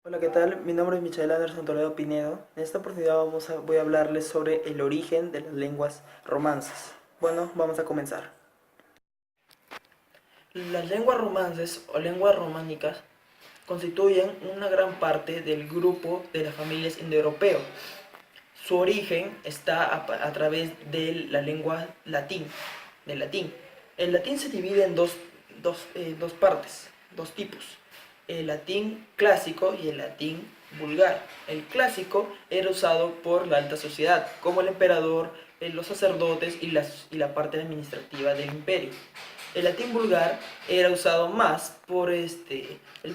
Hola, ¿qué tal? Mi nombre es Michael Anderson Toledo Pinedo. En esta oportunidad voy a hablarles sobre el origen de las lenguas romances. Bueno, vamos a comenzar. Las lenguas romances o lenguas románicas constituyen una gran parte del grupo de las familias indoeuropeo. Su origen está a través de la lengua latín, del latín. El latín se divide en dos partes, dos tipos: el latín clásico y el latín vulgar. El clásico era usado por la alta sociedad, como el emperador, los sacerdotes y la parte administrativa del imperio. El latín vulgar era usado más por el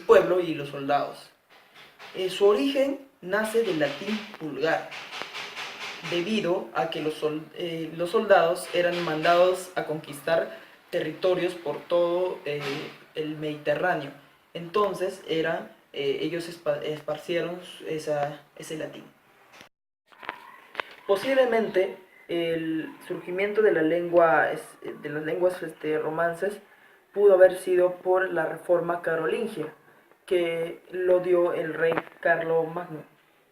pueblo y los soldados. Su origen nace del latín vulgar, debido a que los soldados eran mandados a conquistar territorios por todo el Mediterráneo. Entonces ellos esparcieron ese latín. Posiblemente el surgimiento de de las lenguas romances pudo haber sido por la reforma carolingia, que lo dio el rey Carlomagno,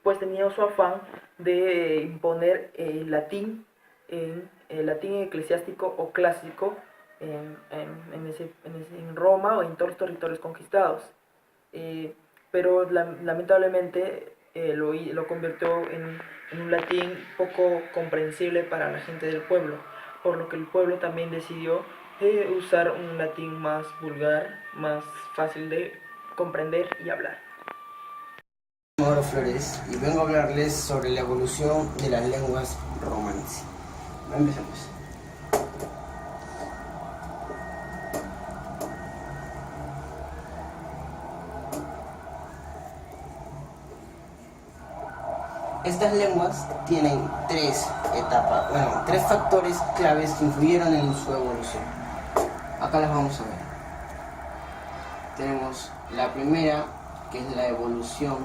pues tenía su afán de imponer el latín eclesiástico o clásico en Roma o en todos los territorios conquistados. Pero lamentablemente lo convirtió en un latín poco comprensible para la gente del pueblo, por lo que el pueblo también decidió usar un latín más vulgar, más fácil de comprender y hablar. Mauro Flores y vengo a hablarles sobre la evolución de las lenguas romances. Empecemos. Estas lenguas tienen tres etapas, tres factores claves que influyeron en su evolución. Acá las vamos a ver. Tenemos la primera, que es la evolución,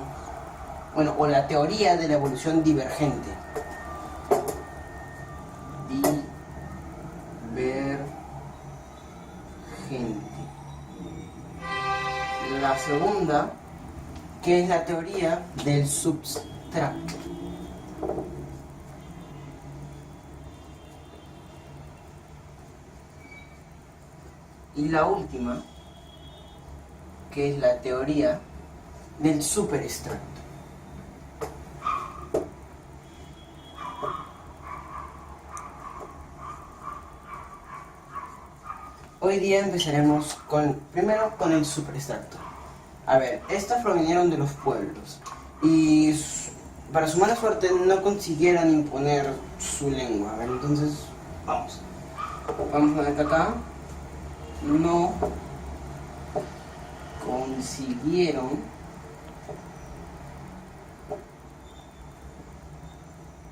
o la teoría de la evolución divergente. La segunda, que es la teoría del substrato. Y la última, que es la teoría del superestrato. Hoy día empezaremos primero con el superestrato. A ver, estas provinieron de los pueblos y para su mala suerte no consiguieron imponer su lengua. A ver, entonces vamos a ver que acá no consiguieron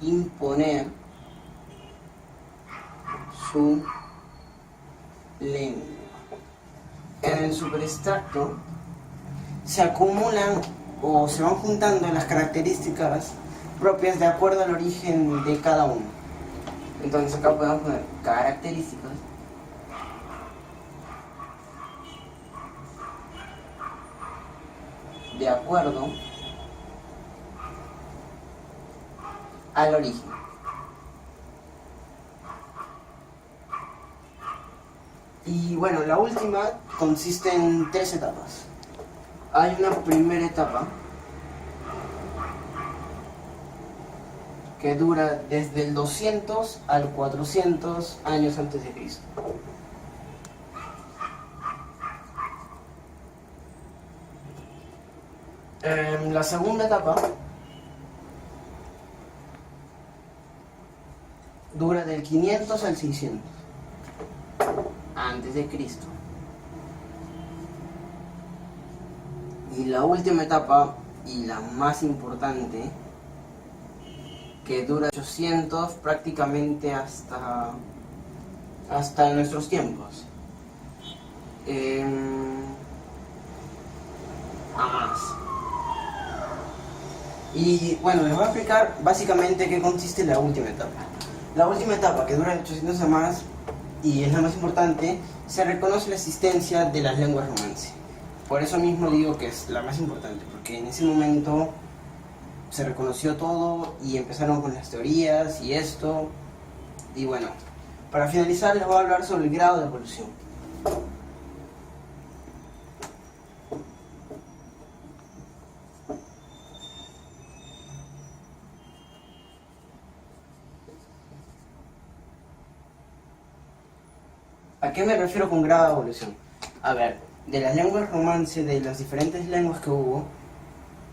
imponer su lengua. En el superestrato se acumulan o se van juntando las características propias de acuerdo al origen de cada uno. Entonces acá podemos poner características de acuerdo al origen. Y bueno, la última consiste en tres etapas. Hay una primera etapa que dura desde el 200 al 400 años antes de Cristo. La segunda etapa dura del 500 al 600 antes de Cristo. Y la última etapa, y la más importante, que dura 800 prácticamente hasta nuestros tiempos. A más. Y bueno, les voy a explicar básicamente qué consiste la última etapa. La última etapa, que dura 800 a más, y es la más importante, se reconoce la existencia de las lenguas romances. Por eso mismo digo que es la más importante, porque en ese momento se reconoció todo y empezaron con las teorías y esto. Y bueno, para finalizar les voy a hablar sobre el grado de evolución. ¿A qué me refiero con grado de evolución? A ver, de las lenguas romance, de las diferentes lenguas que hubo,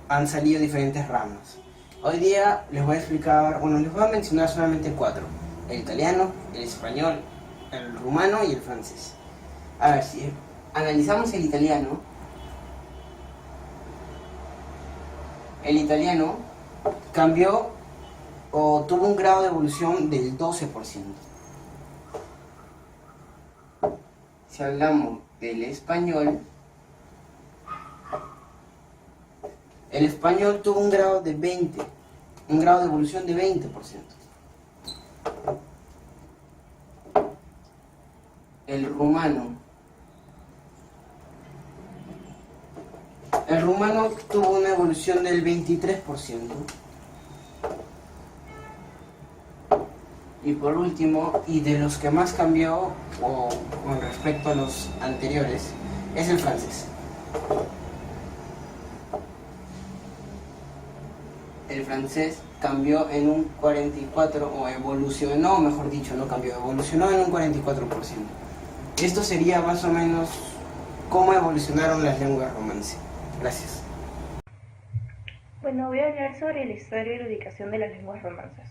han salido diferentes ramas. Hoy día les voy a explicar, bueno, les voy a mencionar solamente 4. El italiano, el español, el rumano y el francés. A ver, si analizamos el italiano cambió o tuvo un grado de evolución del 12%. Si hablamos del español, el español tuvo un grado de evolución de 20%. El rumano tuvo una evolución del 23%. Y por último, y de los que más cambió o con respecto a los anteriores, es el francés. El francés cambió en un 44%, o evolucionó, mejor dicho, no cambió, evolucionó en un 44%. Esto sería más o menos cómo evolucionaron las lenguas romance. Gracias. Bueno, voy a hablar sobre la historia y la ubicación de las lenguas romances.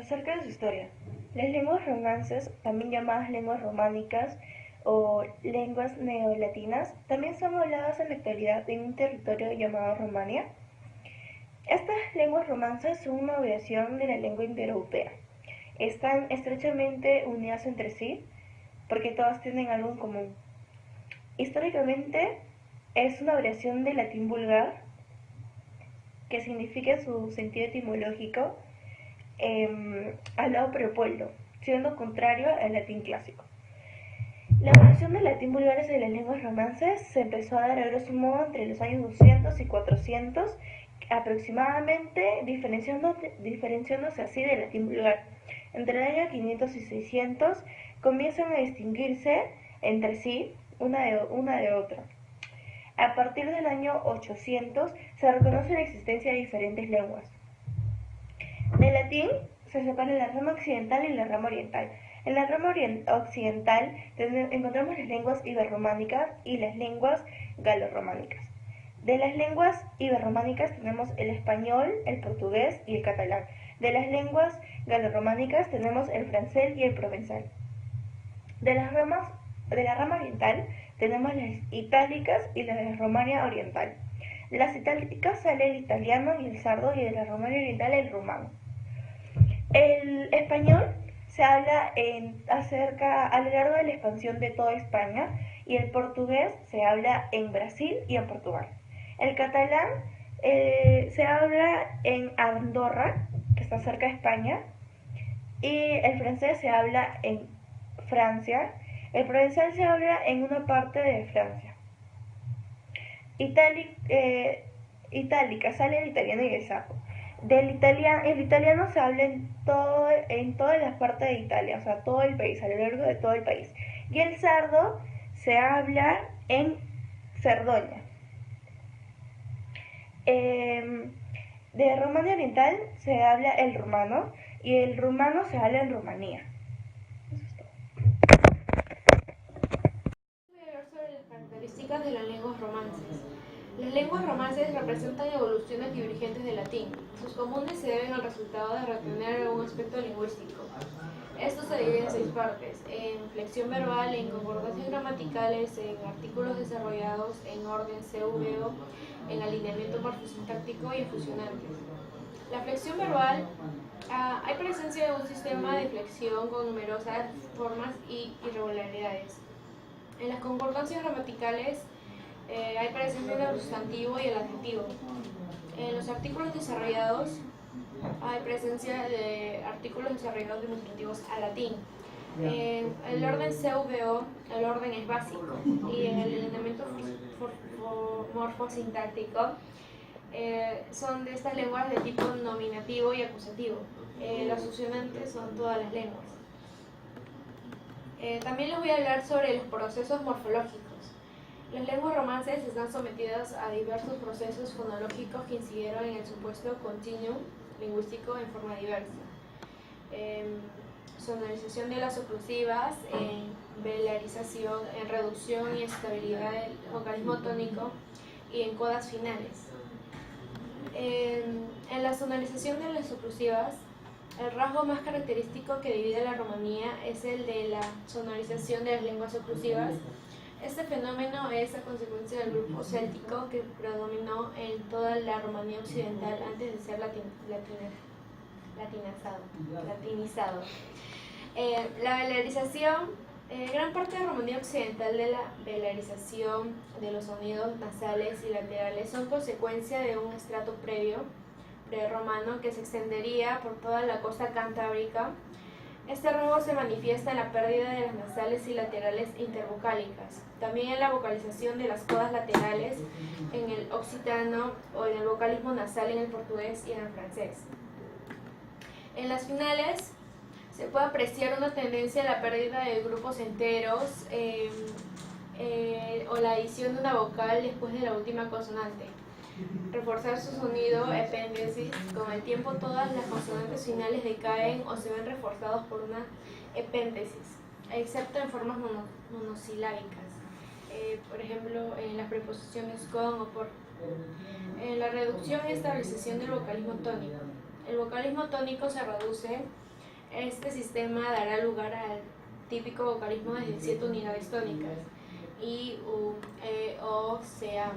Acerca de su historia, las lenguas romances, también llamadas lenguas románicas o lenguas neolatinas, también son habladas en la actualidad en un territorio llamado Romania. Estas lenguas romances son una variación de la lengua indoeuropea. Están estrechamente unidas entre sí porque todas tienen algo en común. Históricamente es una variación del latín vulgar, que significa su sentido etimológico, hablado por el pueblo, siendo contrario al latín clásico. La evolución del latín vulgar de las lenguas romances se empezó a dar a grosso modo entre los años 200 y 400 aproximadamente, diferenciándose así del latín vulgar. Entre el año 500 y 600 comienzan a distinguirse entre sí una de otra. A partir del año 800 se reconoce la existencia de diferentes lenguas. Del latín se separa la rama occidental y la rama oriental. En la rama occidental encontramos las lenguas iberrománicas y las lenguas galorrománicas. De las lenguas iberrománicas tenemos el español, el portugués y el catalán. De las lenguas galorrománicas tenemos el francés y el provenzal. De la rama oriental tenemos las itálicas y las de Romania oriental. De las itálicas sale el italiano y el sardo, y de la Romania oriental el rumano. El español se habla a lo largo de la expansión de toda España, y el portugués se habla en Brasil y en Portugal. El catalán se habla en Andorra, que está cerca de España, y el francés se habla en Francia. El provenzal se habla en una parte de Francia. Itálica sale el italiano y el sardo. El italiano se habla en todas las partes de Italia, o sea, todo el país, a lo largo de todo el país. Y el sardo se habla en Cerdoña. De Romania Oriental se habla el rumano, y el rumano se habla en Rumanía. Voy a hablar sobre las características de las lenguas romances. Las lenguas romances representan evoluciones divergentes del latín. Sus comunes se deben al resultado de retener algún aspecto lingüístico. Esto se divide en 6 partes: en flexión verbal, en concordancias gramaticales, en artículos desarrollados en orden CVO, en alineamiento morfosintáctico y en fusionantes. La flexión verbal, hay presencia de un sistema de flexión con numerosas formas y irregularidades. En las concordancias gramaticales hay presencia del sustantivo y el adjetivo. En los artículos desarrollados hay presencia de artículos desarrollados demostrativos al latín. El orden CVO, el orden es básico, y en el ordenamiento morfosintáctico son de estas lenguas de tipo nominativo y acusativo. Los succionantes son todas las lenguas. También les voy a hablar sobre los procesos morfológicos. Las lenguas romances están sometidas a diversos procesos fonológicos que incidieron en el supuesto continuum lingüístico en forma diversa. Sonorización de las oclusivas, en velarización, en reducción y estabilidad del vocalismo tónico y en codas finales. En la sonorización de las oclusivas, el rasgo más característico que divide la romanía es el de la sonorización de las lenguas oclusivas. Este fenómeno es a consecuencia del grupo céltico que predominó en toda la Romanía occidental antes de ser latinizado. La velarización, gran parte de la Romanía occidental de la velarización de los sonidos nasales y laterales son consecuencia de un estrato prerromano que se extendería por toda la costa cantábrica. Este rasgo se manifiesta en la pérdida de las nasales y laterales intervocálicas, también en la vocalización de las codas laterales en el occitano o en el vocalismo nasal en el portugués y en el francés. En las finales se puede apreciar una tendencia a la pérdida de grupos enteros o la adición de una vocal después de la última consonante. Reforzar su sonido epéndisis. Con el tiempo todas las consonantes finales decaen o se ven reforzados por una epéntesis, excepto en formas monosilábicas, por ejemplo en las preposiciones con o por. En la reducción y estabilización del vocalismo tónico. El vocalismo tónico se reduce. Este sistema dará lugar al típico vocalismo de 7 unidades tónicas, I, U, E, O, C, A.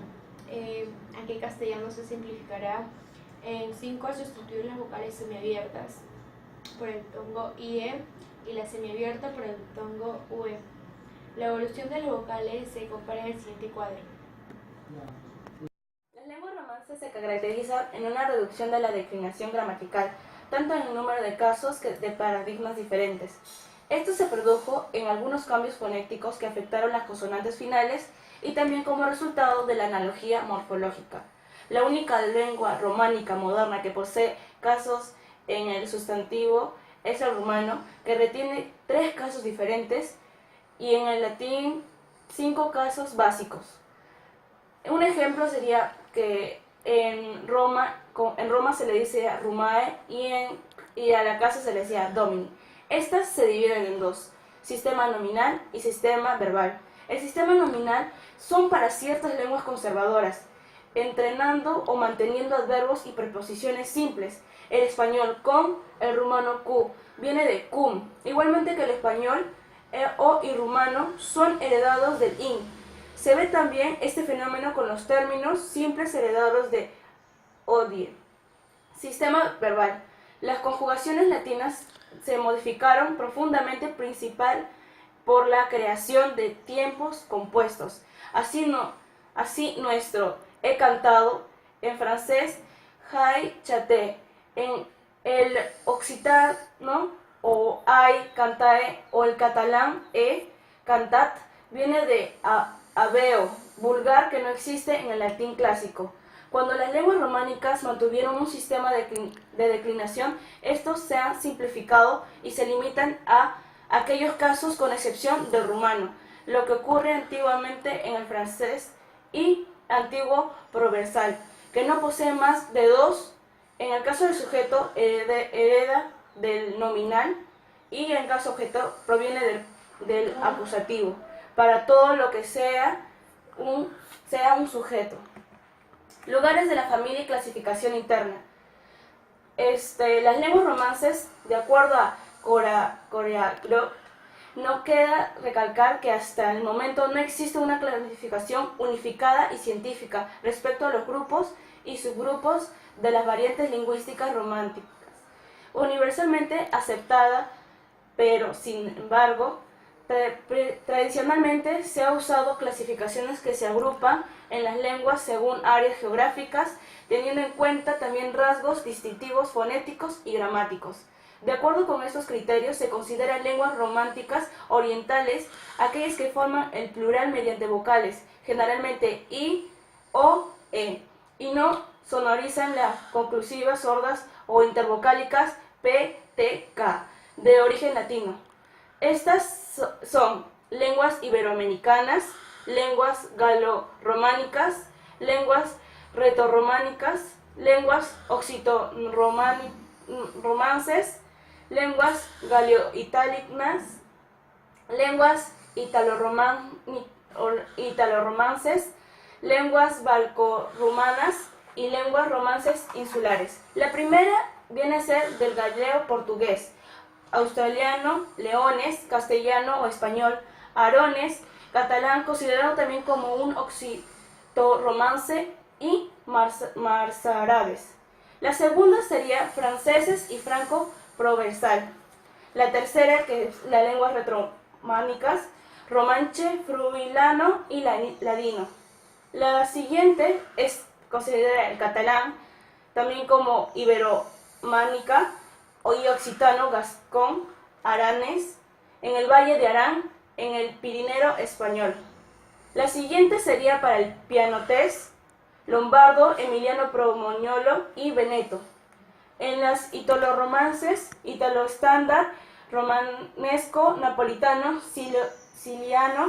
Aquí en castellano se simplificará en 5 al sustituir las vocales semiabiertas por el tongo IE y la semiabierta por el tongo UE. La evolución de las vocales se compara en el siguiente cuadro. Las lenguas romances se caracterizan en una reducción de la declinación gramatical, tanto en el número de casos que de paradigmas diferentes. Esto se produjo en algunos cambios fonéticos que afectaron las consonantes finales y también como resultado de la analogía morfológica. La única lengua románica moderna que posee casos en el sustantivo es el rumano, que retiene 3 casos diferentes, y en el latín 5 casos básicos. Un ejemplo sería que en Roma se le dice rumae y a la casa se le decía domini. Estas se dividen en 2, sistema nominal y sistema verbal. El sistema nominal son para ciertas lenguas conservadoras, entrenando o manteniendo adverbios y preposiciones simples. El español con, el rumano cu, viene de cum, igualmente que el español o y rumano son heredados del in. Se ve también este fenómeno con los términos simples heredados de odie. Sistema verbal. Las conjugaciones latinas se modificaron profundamente, principal por la creación de tiempos compuestos. Así nuestro he cantado, en francés, hay chanté, en el occitano, o hay cantae, o el catalán, cantat, viene de habeo, vulgar que no existe en el latín clásico. Cuando las lenguas románicas mantuvieron un sistema de declinación, estos se han simplificado y se limitan a aquellos casos con excepción del rumano, lo que ocurre antiguamente en el francés y antiguo provençal, que no posee más de 2. En el caso del sujeto hereda del nominal y en el caso objeto proviene del acusativo, para todo lo que sea un sujeto. Lugares de la familia y clasificación interna. Las lenguas romances, de acuerdo a Coreagro, no queda recalcar que hasta el momento no existe una clasificación unificada y científica respecto a los grupos y subgrupos de las variantes lingüísticas románticas, universalmente aceptada, pero sin embargo, tradicionalmente se ha usado clasificaciones que se agrupan en las lenguas según áreas geográficas, teniendo en cuenta también rasgos distintivos fonéticos y gramáticos. De acuerdo con estos criterios, se consideran lenguas románticas orientales aquellas que forman el plural mediante vocales, generalmente i, o, e, y no sonorizan las conclusivas sordas o intervocálicas p, t, k, de origen latino. Estas son lenguas iberoamericanas, lenguas galo-románicas, lenguas retorrománicas, lenguas occitano-romances, lenguas galio-itálicas, lenguas italo-romances, lenguas balco-rumanas y lenguas romances insulares. La primera viene a ser del gallego-portugués, australiano, leones, castellano o español, arones, catalán, considerado también como un occito-romance, y marzárabes. La segunda sería franceses y franco-provenzal. La tercera, que es las lenguas retrománicas, romanche, fruilano y ladino. La siguiente es considerada el catalán, también como iberománica, y occitano, gascón, aranés, en el Valle de Arán, en el Pirineo español. La siguiente sería para el pianotés, lombardo, emiliano promoñolo y veneto. En las italo-romances, italo-estándar, romanesco, napolitano, siciliano,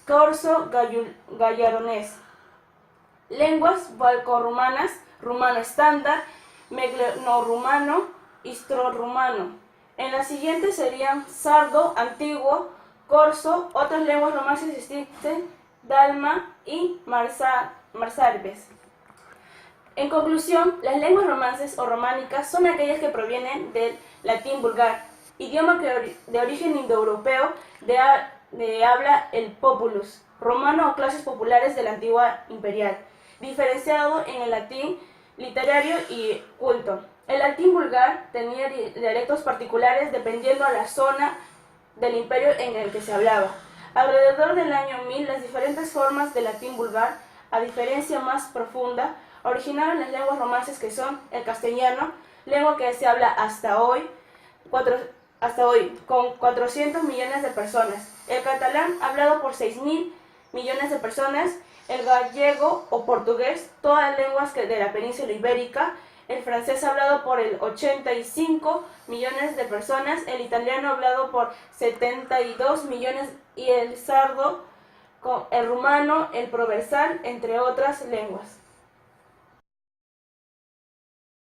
corso, gallardonés. Lenguas balco-rumanas, rumano estándar, megleno-rumano, istro-rumano. En las siguientes serían sardo, antiguo, corso. Otras lenguas romances existen dalma y marzárabes. En conclusión, las lenguas romances o románicas son aquellas que provienen del latín vulgar, idioma de origen indoeuropeo de habla el populus, romano o clases populares de la antigua imperial, diferenciado en el latín literario y culto. El latín vulgar tenía dialectos particulares dependiendo a la zona del imperio en el que se hablaba. Alrededor del año 1000, las diferentes formas del latín vulgar, a diferencia más profunda, originaron las lenguas romances que son el castellano, lengua que se habla hasta hoy, con 400 millones de personas, el catalán, hablado por 6.000 millones de personas, el gallego o portugués, todas las lenguas de la península ibérica, el francés hablado por el 85 millones de personas, el italiano hablado por 72 millones y el sardo, el rumano, el provenzal, entre otras lenguas.